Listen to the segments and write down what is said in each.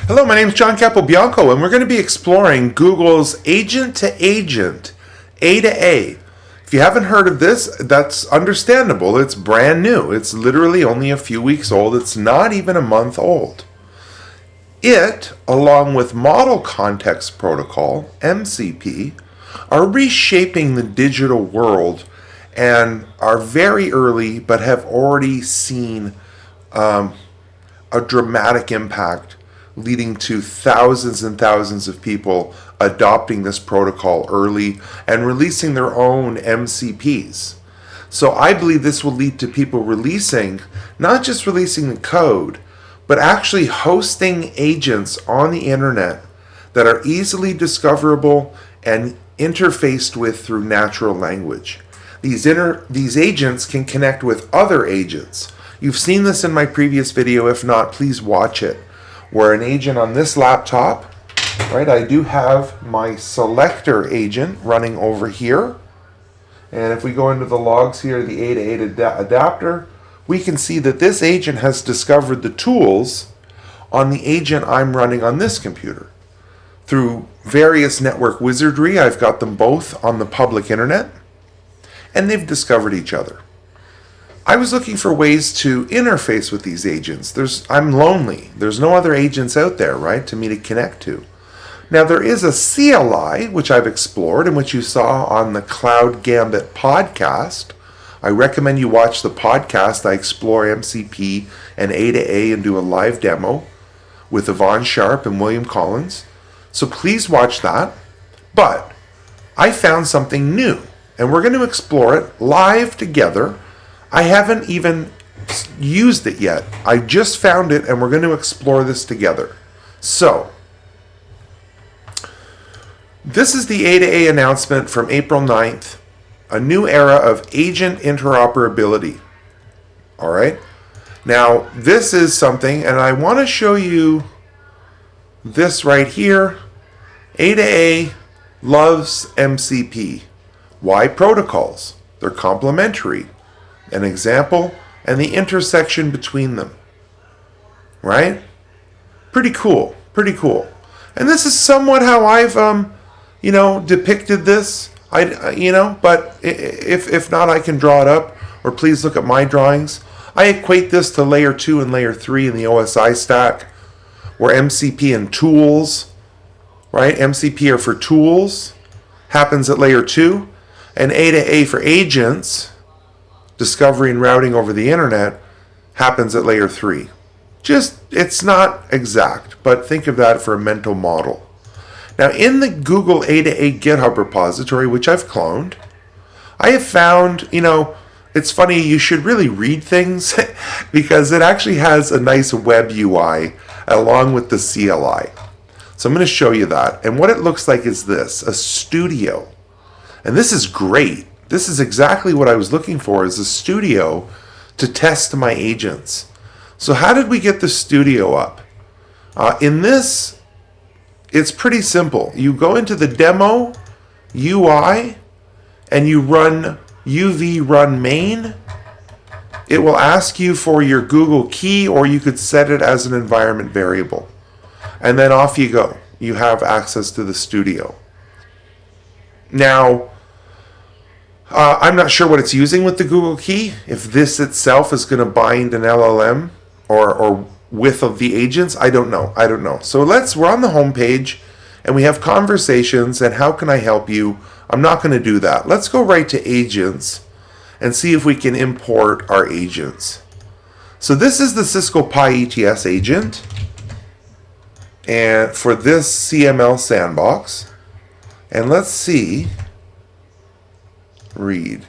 Hello, my name is John Capobianco, and we're going to be exploring Google's agent-to-agent, A2A. If you haven't heard of this, that's understandable. It's brand new. It's literally only a few weeks old. It's not even a month old. It, along with Model Context Protocol, MCP, are reshaping the digital world and are very early but have already seen a dramatic impact, leading to thousands and thousands of people adopting this protocol early and releasing their own MCPs. So I believe this will lead to people releasing, not just releasing the code, but actually hosting agents on the internet that are easily discoverable and interfaced with through natural language. These agents can connect with other agents. You've seen this in my previous video. If not, please watch it, where an agent on this laptop, right, I do have my selector agent running over here. And if we go into the logs here, the A2A adapter, we can see that this agent has discovered the tools on the agent I'm running on this computer. Through various network wizardry, I've got them both on the public internet, and they've discovered each other. I was looking for ways to interface with these agents. I'm lonely. There's no other agents out there, right, to me to connect to. Now, there is a CLI, which I've explored and which you saw on the Cloud Gambit podcast. I recommend you watch the podcast. I explore MCP and A2A and do a live demo with Yvonne Sharp and William Collins. So please watch that. But I found something new, and we're going to explore it live together. I haven't even used it yet. I just found it, and we're going to explore this together. So, this is the A2A announcement from April 9th, a new era of agent interoperability. All right? Now, this is something, and I want to show you this right here. A2A loves MCP. Why protocols? They're complementary. An example, and the intersection between them. Right? Pretty cool. Pretty cool. And this is somewhat how I've, depicted this. But if not, I can draw it up, or please look at my drawings. I equate this to layer 2 and layer 3 in the OSI stack, where MCP and tools, right? MCP are for tools, happens at layer 2, and A2A for agents, discovery and routing over the internet, happens at layer 3. It's not exact, but think of that for a mental model. Now, in the Google A2A GitHub repository, which I've cloned, I have found, it's funny, you should really read things because it actually has a nice web UI along with the CLI. So I'm going to show you that. And what it looks like is this, a studio. And this is great. This is exactly what I was looking for, is a studio to test my agents. So how did we get the studio up? In this, it's pretty simple. You go into the demo UI and you run UV run main. It will ask you for your Google key, or you could set it as an environment variable. And then off you go. You have access to the studio. Now, I'm not sure what it's using with the Google key. If this itself is going to bind an LLM or with of the agents, I don't know. So we're on the home page and we have conversations and how can I help you? I'm not going to do that. Let's go right to agents and see if we can import our agents. So this is the Cisco Pi ETS agent, and for this CML sandbox. And let's see. Read.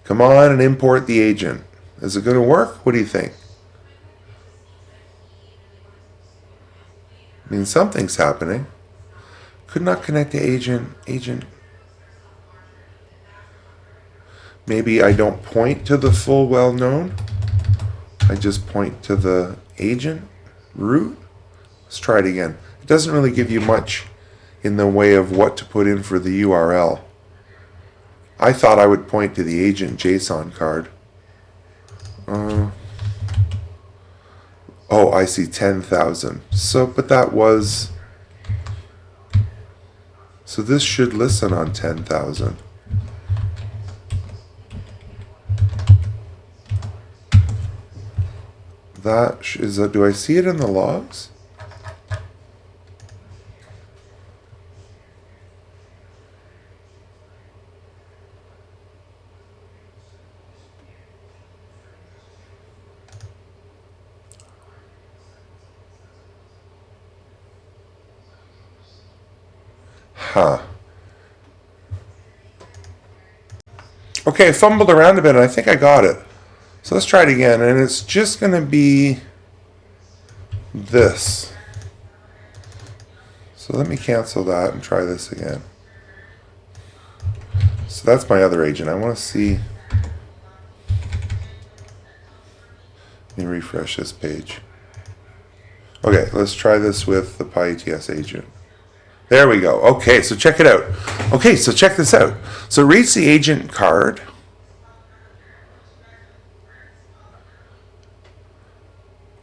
Come on and import the agent. Is it going to work? What do you think? I mean, something's happening. Could not connect to agent. Maybe I don't point to the full well-known. I just point to the agent root. Let's try it again. It doesn't really give you much in the way of what to put in for the URL. I thought I would point to the agent JSON card. Oh, I see, 10,000. So, but that was... So this should listen on 10,000. Is that, do I see it in the logs? Huh. Okay, I fumbled around a bit and I think I got it. So let's try it again, and it's just going to be this. So let me cancel that and try this again. So that's my other agent. I want to see... Let me refresh this page. Okay, let's try this with the PyETS agent. There we go. Okay, so check it out. Okay, so check this out. So it reads the agent card.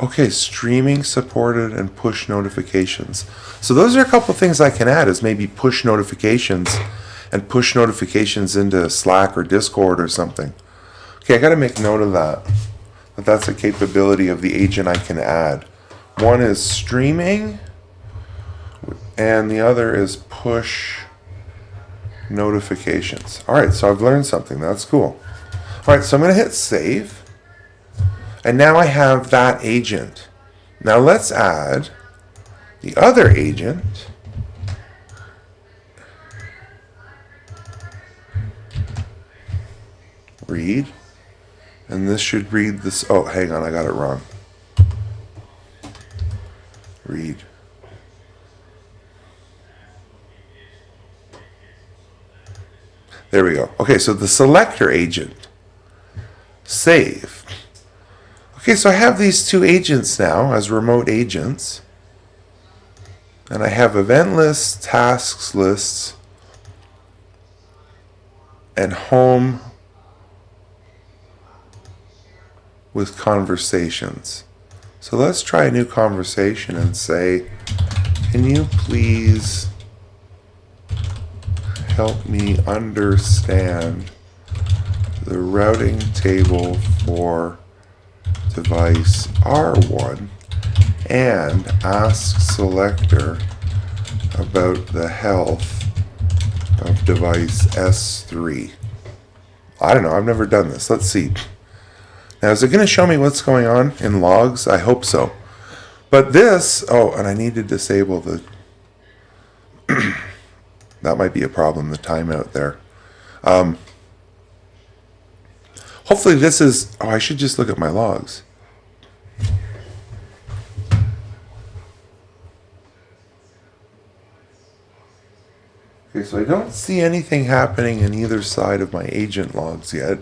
Okay, streaming supported and push notifications. So those are a couple things I can add, is maybe push notifications and push notifications into Slack or Discord or something. Okay, I got to make note of that. That's a capability of the agent I can add. One is streaming, and the other is push notifications. All right, so I've learned something. That's cool. All right, so I'm going to hit save. And now I have that agent. Now let's add the other agent. Read. And this should read this. Oh, hang on, I got it wrong. Read. There we go. Okay, so the selector agent. Save. Okay, so I have these two agents now as remote agents. And I have event lists, tasks lists, and home with conversations. So let's try a new conversation and say, can you please help me understand the routing table for device R1 and ask selector about the health of device S3. I don't know, I've never done this. Let's see. Now, is it going to show me what's going on in logs? I hope so. But this, oh, and I need to disable the, that might be a problem, the timeout there. Hopefully this is, oh, I should just look at my logs. Okay, so I don't see anything happening in either side of my agent logs yet.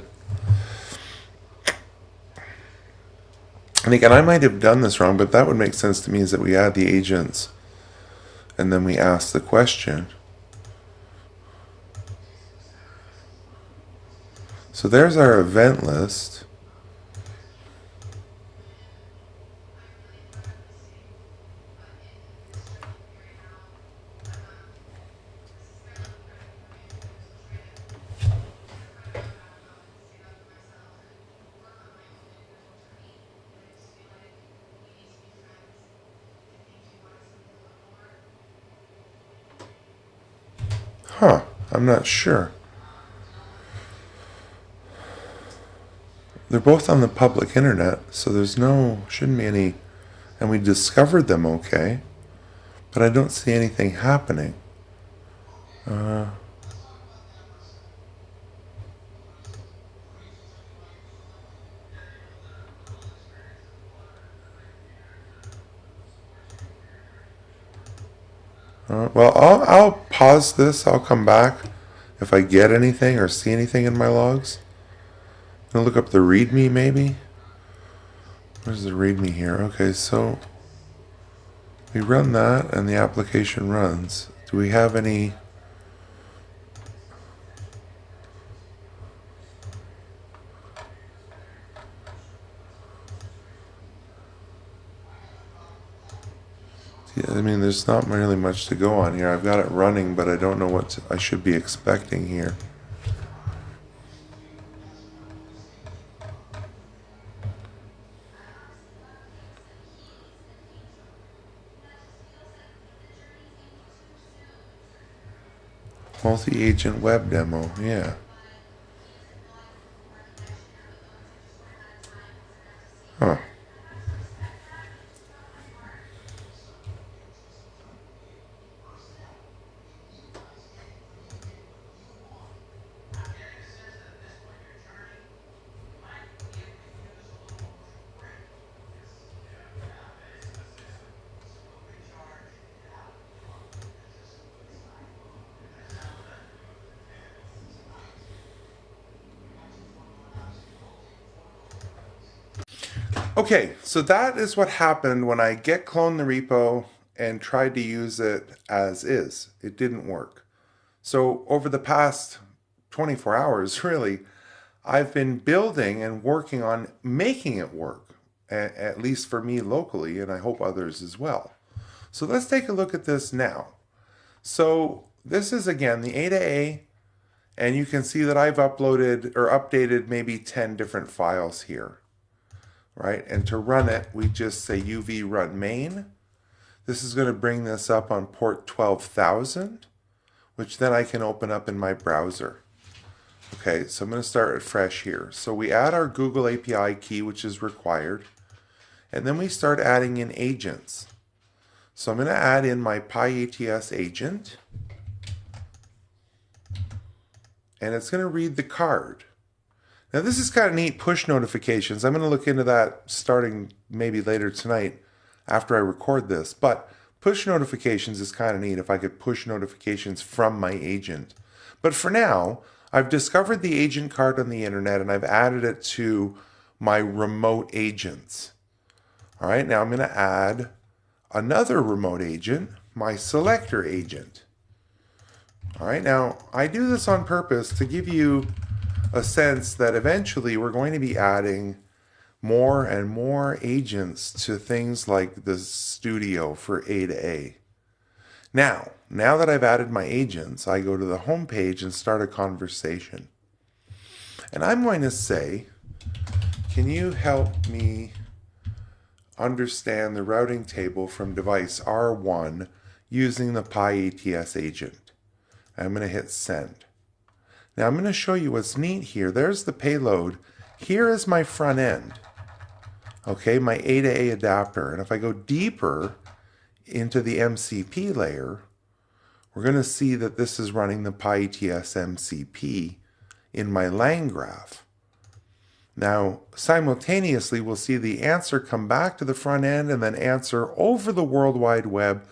And again, I might have done this wrong, but that would make sense to me, is that we add the agents and then we ask the question. So there's our event list. Huh, I'm not sure. They're both on the public internet, so there's shouldn't be any, and we discovered them okay, but I don't see anything happening. Well, I'll pause this. I'll come back if I get anything or see anything in my logs. I'll look up the README maybe. Where's the README here? Okay, so we run that and the application runs. Do we have any? Yeah, I mean, there's not really much to go on here. I've got it running, but I don't know what I should be expecting here. Multi-agent web demo, yeah. Huh. Okay, so that is what happened when I get clone the repo and tried to use it as is. It didn't work. So over the past 24 hours, really, I've been building and working on making it work, at least for me locally, and I hope others as well. So let's take a look at this now. So this is again the A2A, and you can see that I've uploaded or updated maybe 10 different files here, right? And to run it, we just say uv run main. This is going to bring this up on port 12,000, which then I can open up in my browser. Okay, so I'm going to start fresh here. So we add our Google API key, which is required, and then we start adding in agents. So I'm going to add in my PyATS agent, and it's going to read the card. Now this is kind of neat, push notifications. I'm going to look into that starting maybe later tonight after I record this, but push notifications is kind of neat if I could push notifications from my agent. But for now, I've discovered the agent card on the internet and I've added it to my remote agents. All right, now I'm going to add another remote agent, my selector agent. All right, now I do this on purpose to give you a sense that eventually we're going to be adding more and more agents to things like the studio for A2A. Now that I've added my agents, I go to the home page and start a conversation. And I'm going to say, can you help me understand the routing table from device R1 using the PyATS agent? I'm going to hit send. Now I'm going to show you what's neat here. There's the payload. Here is my front end. Okay, my A2A adapter. And if I go deeper into the MCP layer, we're going to see that this is running the PyATS MCP in my line graph. Now, simultaneously, we'll see the answer come back to the front end and then answer over the World Wide Web.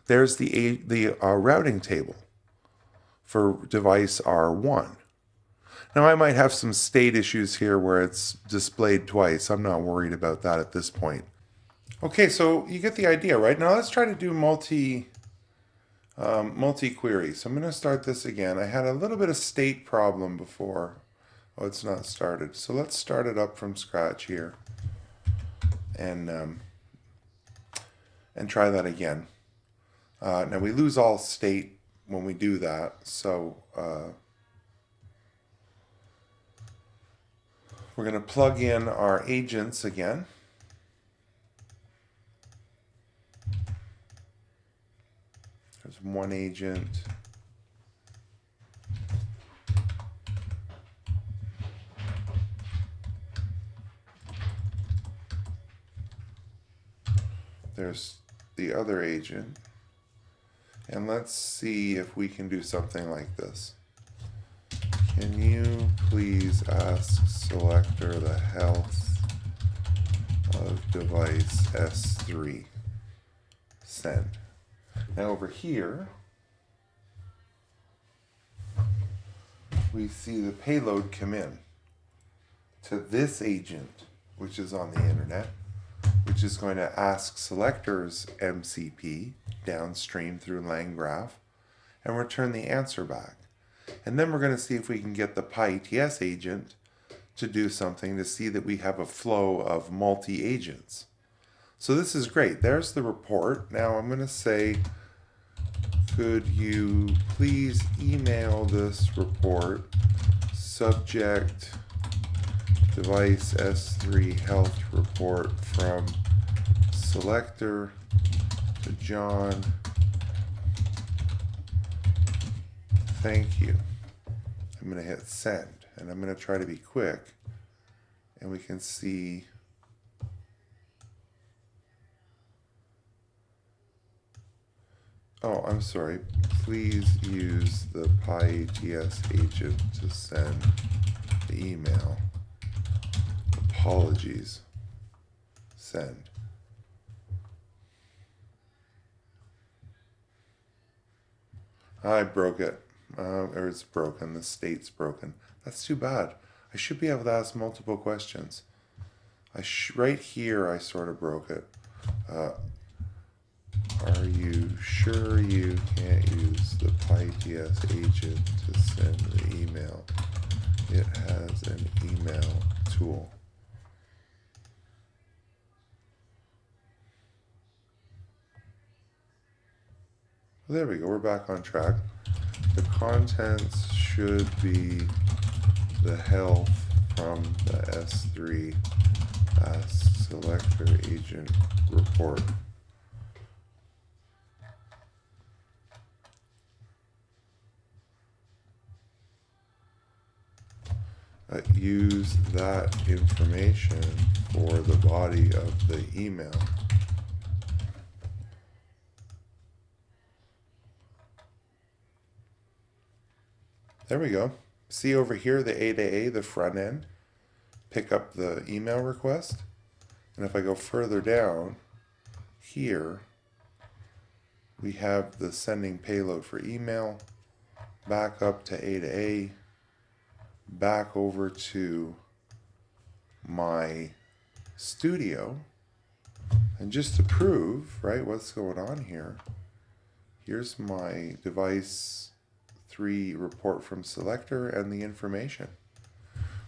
There's the routing table for device R1. Now, I might have some state issues here where it's displayed twice. I'm not worried about that at this point. Okay, so you get the idea, right? Now let's try to do multi-query. So I'm going to start this again. I had a little bit of state problem before. Oh, it's not started. So let's start it up from scratch here and try that again. Now we lose all state when we do that. So we're going to plug in our agents again. There's one agent. There's the other agent. And let's see if we can do something like this. Can you please ask selector the health of device S3? Send. Now over here, we see the payload come in to this agent, which is on the internet, which is going to ask selectors MCP downstream through LangGraph and return the answer back. And then we're going to see if we can get the PyATS agent to do something to see that we have a flow of multi-agents. So this is great. There's the report. Now I'm going to say, could you please email this report, subject device S3 health report from selector to John. Thank you. I'm going to hit send, and I'm going to try to be quick, and we can see oh, I'm sorry. Please use the PyATS agent to send the email. Apologies. Send. I broke it. Or it's broken. The state's broken. That's too bad. I should be able to ask multiple questions. Right here, I sort of broke it. Are you sure you can't use the PyATS agent to send the email? It has an email tool. There we go, we're back on track. The contents should be the health from the S3 Ask Selector Agent report. Use that information for the body of the email. There we go. See over here the A2A, the front end, pick up the email request. And if I go further down here, we have the sending payload for email, back up to A2A, back over to my studio. And just to prove, right, what's going on here, here's my device 3 report from selector and the information.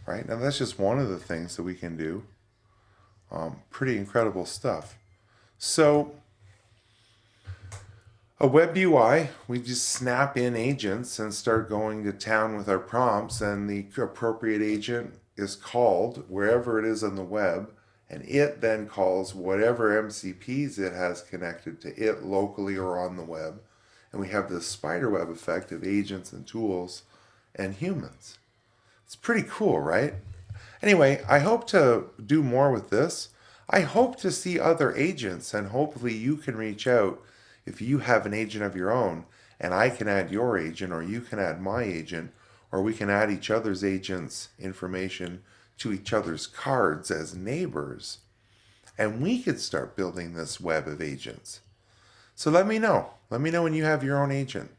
Right, now that's just one of the things that we can do. Pretty incredible stuff. So a web UI, we just snap in agents and start going to town with our prompts, and the appropriate agent is called wherever it is on the web, and it then calls whatever MCPs it has connected to it locally or on the web. And we have this spiderweb effect of agents and tools and humans. It's pretty cool, right? Anyway, I hope to do more with this. I hope to see other agents, and hopefully you can reach out if you have an agent of your own, and I can add your agent, or you can add my agent, or we can add each other's agents' information to each other's cards as neighbors. And we could start building this web of agents. So let me know. Let me know when you have your own agent.